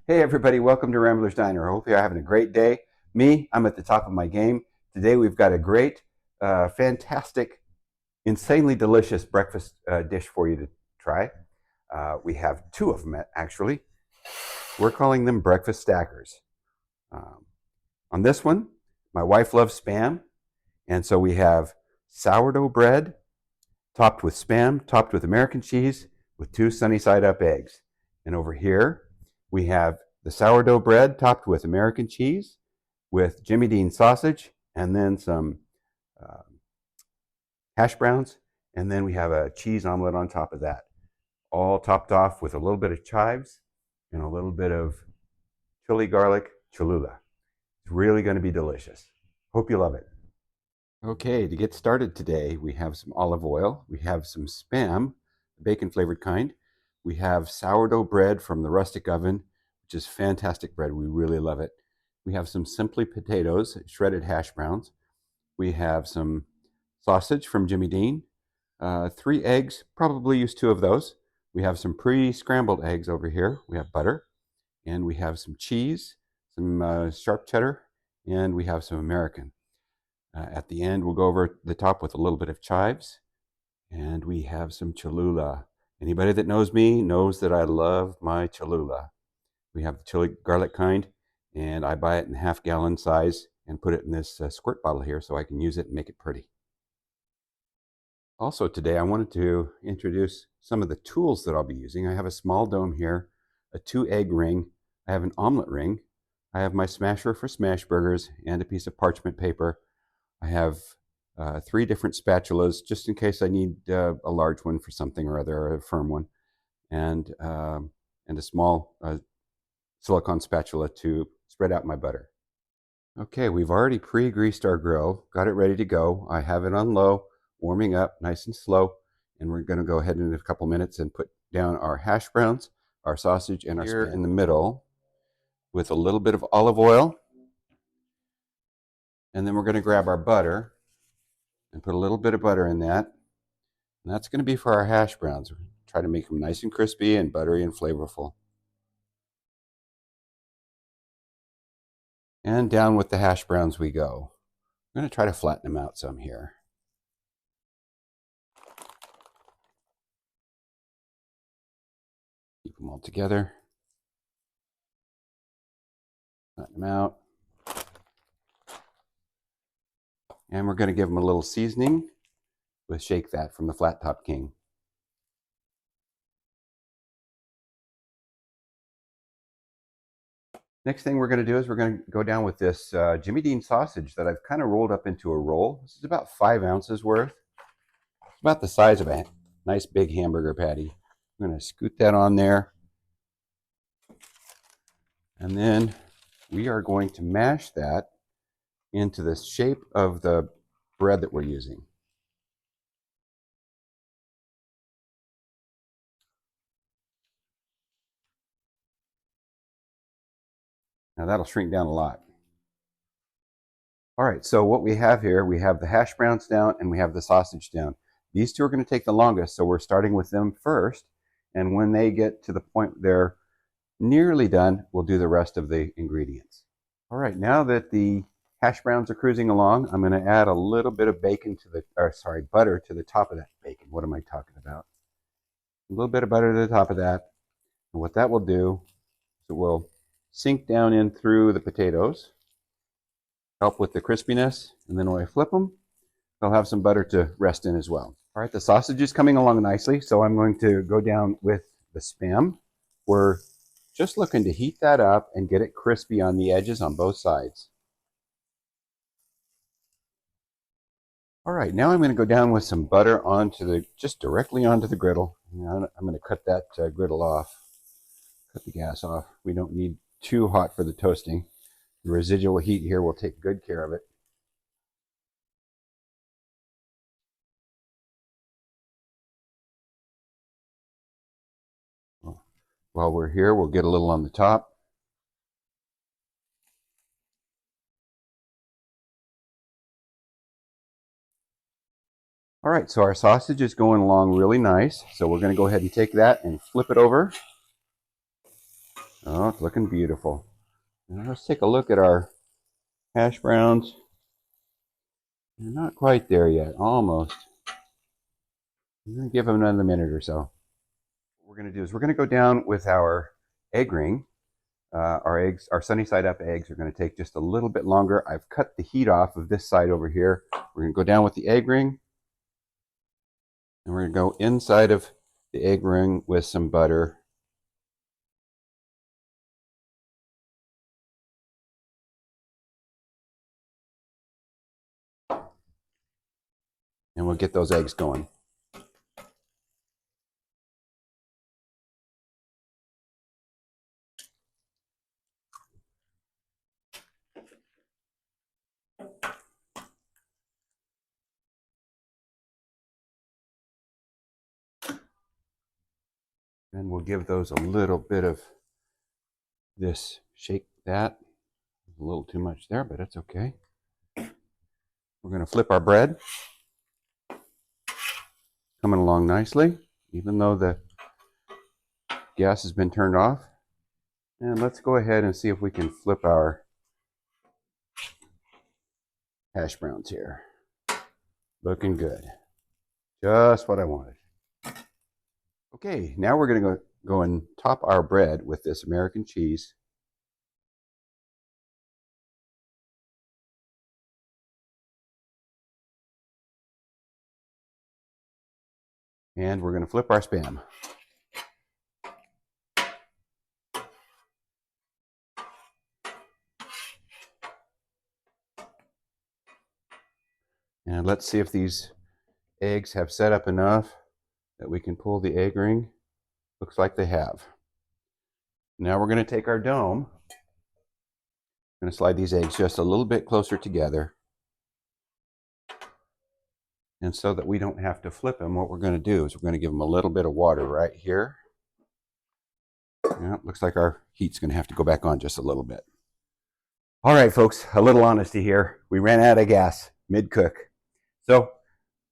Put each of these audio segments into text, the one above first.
Hey everybody, welcome to Rambler's Diner. I hope you're having a great day. Me, I'm at the top of my game. Today we've got a great, fantastic, insanely delicious breakfast dish for you to try. We have two of them actually. We're calling them breakfast stackers. Um, on this one, my wife loves Spam, and so we have sourdough bread topped with Spam, topped with American cheese, with two sunny side up eggs. And over here, we have the sourdough bread topped with American cheese, with Jimmy Dean sausage, and then some uh, hash browns, and then we have a cheese omelet on top of that, all topped off with a little bit of chives and a little bit of chili garlic Cholula. It's really going to be delicious. Hope you love it. Okay, to get started today, we have some olive oil, we have some Spam, bacon flavored kind, we have sourdough bread from the rustic oven, which is fantastic bread. We really love it. We have some Simply potatoes, shredded hash browns. We have some sausage from Jimmy Dean, 3 eggs, probably use 2 of those. We have some pre-scrambled eggs over here. We have butter, and we have some cheese, some sharp cheddar, and we have some American. At the end, we'll go over the top with a little bit of chives, and we have some Cholula. Anybody that knows me knows that I love my Cholula. We have the chili garlic kind, and I buy it in half-gallon size and put it in this squirt bottle here so I can use it and make it pretty. Also today, I wanted to introduce some of the tools that I'll be using. I have a small dome here, a 2-egg ring, I have an omelet ring, I have my smasher for smash burgers, and a piece of parchment paper. I have 3 different spatulas, just in case I need a large one for something or other, or a firm one, and a small silicone spatula to spread out my butter. Okay, we've already pre-greased our grill, got it ready to go. I have it on low, warming up nice and slow, and we're going to go ahead in a couple minutes and put down our hash browns, our sausage, and our Spam in the middle with a little bit of olive oil. And then we're going to grab our butter and put a little bit of butter in that. And that's going to be for our hash browns. Try to make them nice and crispy and buttery and flavorful. And down with the hash browns we go. I'm going to try to flatten them out some here. Keep them all together. Flatten them out. And we're going to give them a little seasoning with Shake That from the Flat Top King. Next thing we're going to do is we're going to go down with this Jimmy Dean sausage that I've kind of rolled up into a roll. This is about 5 ounces worth. It's about the size of a nice big hamburger patty. I'm going to scoot that on there. And then we are going to mash that into the shape of the bread that we're using. Now that'll shrink down a lot. All right, so what we have here, we have the hash browns down and we have the sausage down. These two are going to take the longest, so we're starting with them first. And when they get to the point they're nearly done, we'll do the rest of the ingredients. All right, now that the hash browns are cruising along, I'm going to add a little bit of butter to the top of that bacon. What am I talking about? A little bit of butter to the top of that. And what that will do is it will sink down in through the potatoes, help with the crispiness, and then when I flip them, they'll have some butter to rest in as well. All right, the sausage is coming along nicely, so I'm going to go down with the Spam. We're just looking to heat that up and get it crispy on the edges on both sides. All right, now I'm going to go down with some butter just directly onto the griddle. I'm going to cut that griddle off, cut the gas off. We don't need too hot for the toasting. The residual heat here will take good care of it. While we're here, we'll get a little on the top. All right, so our sausage is going along really nice. So we're going to go ahead and take that and flip it over. Oh, it's looking beautiful. Now let's take a look at our hash browns. They're not quite there yet, almost. I'm going to give them another minute or so. What we're going to do is we're going to go down with our egg ring. Our eggs, our sunny side up eggs, are going to take just a little bit longer. I've cut the heat off of this side over here. We're going to go down with the egg ring, and we're going to go inside of the egg ring with some butter. And we'll get those eggs going. And we'll give those a little bit of this, shake that. A little too much there, but it's okay. We're going to flip our bread. Coming along nicely, even though the gas has been turned off. And let's go ahead and see if we can flip our hash browns here. Looking good. Just what I wanted. Okay, now we're going to go and top our bread with this American cheese. And we're going to flip our Spam. And let's see if these eggs have set up enough that we can pull the egg ring. Looks like they have. Now we're going to take our dome. I'm going to slide these eggs just a little bit closer together. And so that we don't have to flip them, what we're going to do is we're going to give them a little bit of water right here. Yeah, looks like our heat's going to have to go back on just a little bit. All right, folks, a little honesty here. We ran out of gas mid-cook. So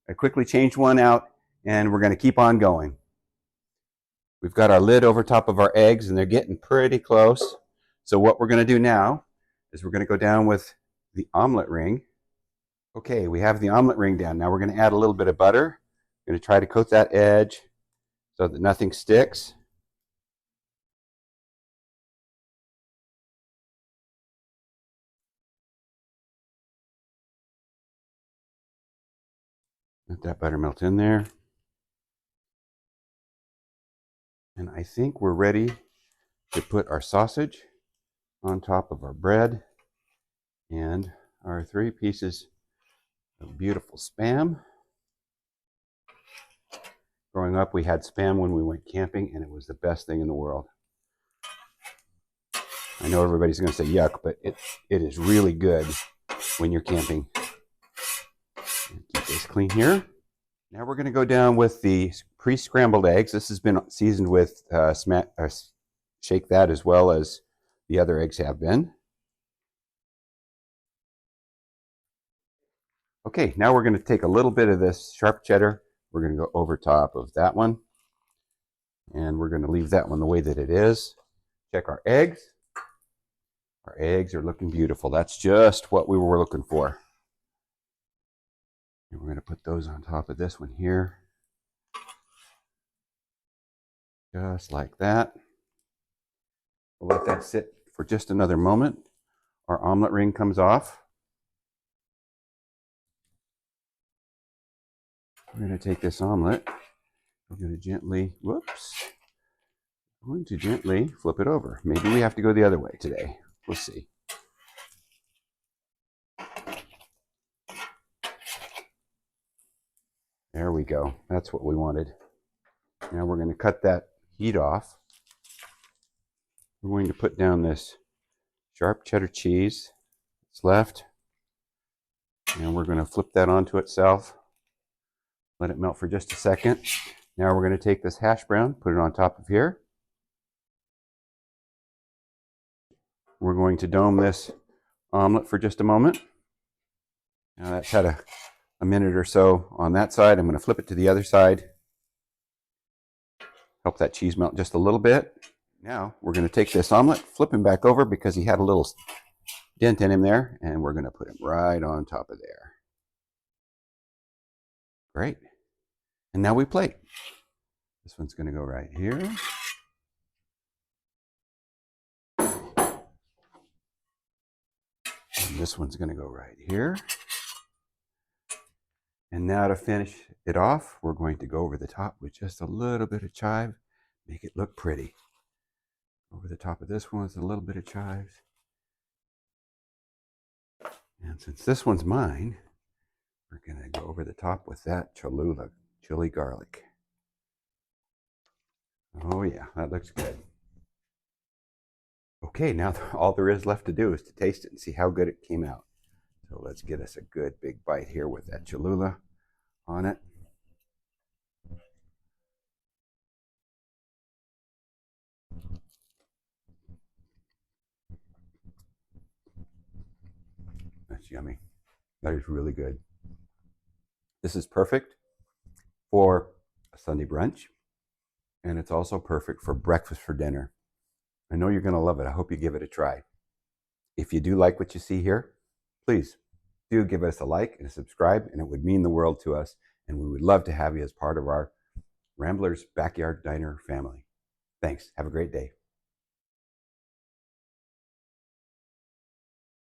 I quickly changed one out, and we're going to keep on going. We've got our lid over top of our eggs, and they're getting pretty close. So what we're going to do now is we're going to go down with the omelet ring. Okay, we have the omelet ring down. Now we're going to add a little bit of butter. We're going to try to coat that edge so that nothing sticks. Let that butter melt in there. And I think we're ready to put our sausage on top of our bread and our 3 pieces of beautiful Spam. Growing up, we had Spam when we went camping, and it was the best thing in the world. I know everybody's going to say yuck, but it is really good when you're camping. Keep this clean here. Now we're going to go down with the pre-scrambled eggs. This has been seasoned with shake that as well as the other eggs have been. Okay, now we're going to take a little bit of this sharp cheddar. We're going to go over top of that one. And we're going to leave that one the way that it is. Check our eggs. Our eggs are looking beautiful. That's just what we were looking for. And we're going to put those on top of this one here. Just like that. We'll let that sit for just another moment. Our omelet ring comes off. We're going to take this omelet. We're going to gently, flip it over. Maybe we have to go the other way today. We'll see. There we go. That's what we wanted. Now we're going to cut that heat off. We're going to put down this sharp cheddar cheese that's left. And we're going to flip that onto itself. Let it melt for just a second. Now we're going to take this hash brown, put it on top of here. We're going to dome this omelet for just a moment. Now that's had a minute or so on that side. I'm going to flip it to the other side. Help that cheese melt just a little bit. Now we're going to take this omelet, flip him back over because he had a little dent in him there, and we're going to put him right on top of there. Great. And now we plate. This one's going to go right here. And this one's going to go right here. And now to finish it off, we're going to go over the top with just a little bit of chive, make it look pretty. Over the top of this one with a little bit of chives. And since this one's mine, we're going to go over the top with that Cholula chili garlic. Oh yeah, that looks good. Okay, now all there is left to do is to taste it and see how good it came out. So let's get us a good big bite here with that Cholula on it. That's yummy. That is really good. This is perfect for a Sunday brunch, and it's also perfect for breakfast for dinner. I know you're going to love it. I hope you give it a try. If you do like what you see here, please do give us a like and a subscribe, and it would mean the world to us, and we would love to have you as part of our Ramblers Backyard Diner family. Thanks. Have a great day.